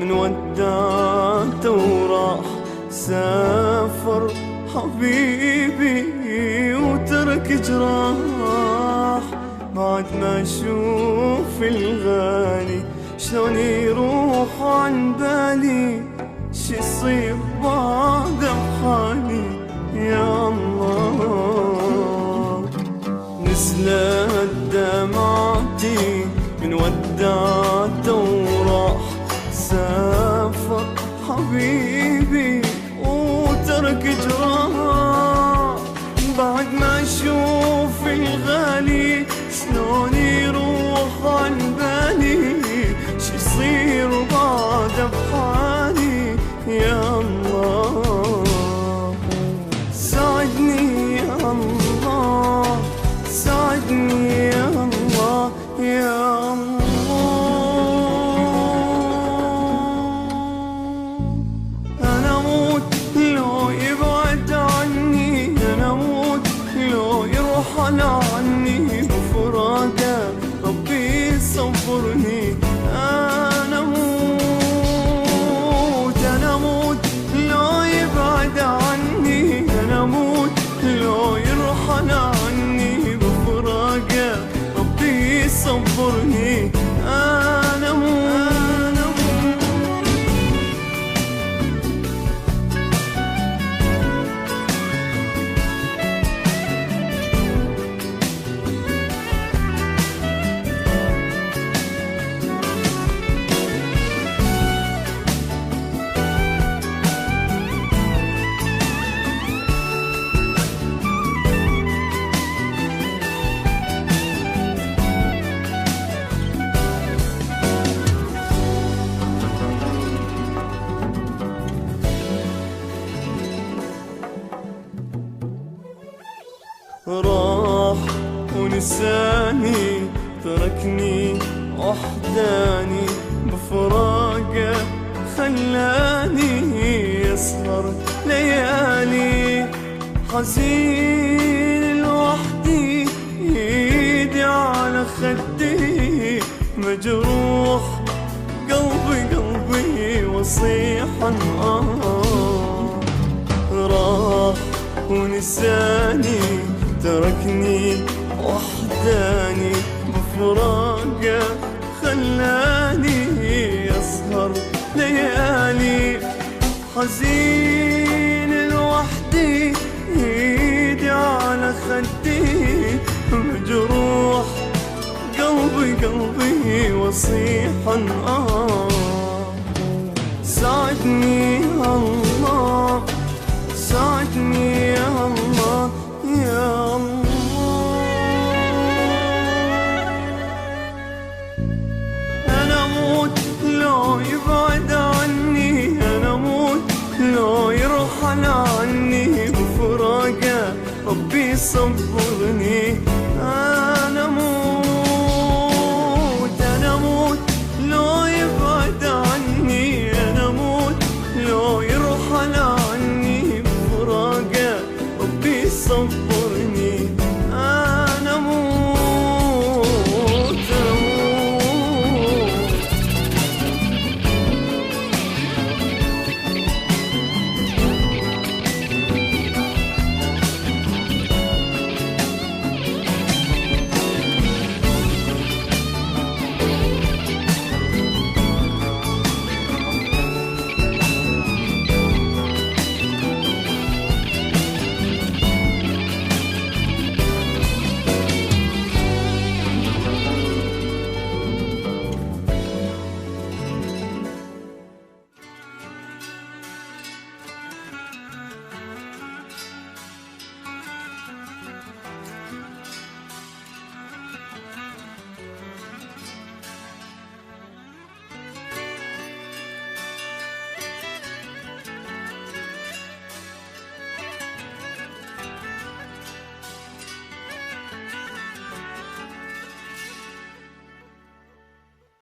من وداته وراح. سافر حبيبي وترك جراح، بعد ما اشوف الغالي شلون يروح عن بالي، شي يصير بعد بحالي يا الله. نزلت دمعتي من وداته وراح. سافر حبيبي وترك جراح، بعد ما اشوف الغالي شلون يروح عن بالي، شي يصير بعد بحالي يا الله. ساعدني يا الله، ساعدني يا الله يا الله. أنا أموت لو يبعد عني، أنا أموت لو يرحل عني، بفراقه ربي صبرني. أنا أموت، أنا أموت لو يبعد عني، أنا أموت لو يرحل عني، بفراقه ربي صبرني. أنا أموت. راح ونساني، تركني وحداني، بفراقه خلاني يسهر ليالي. حزين لوحدي، ايدي على خدي، مجروح قلبي وصيحا راح ونساني، تركني وحداني، بفراقه خلاني يسهر ليالي. حزين لوحدي، ايدي على خدي، مجروح قلبي وصيحا ساعدني يا الله، ساعدني يا الله يا الله. أنا أموت لو يبعد عني، أنا أموت لو يرحل عني، بفراقه ربي صبرني.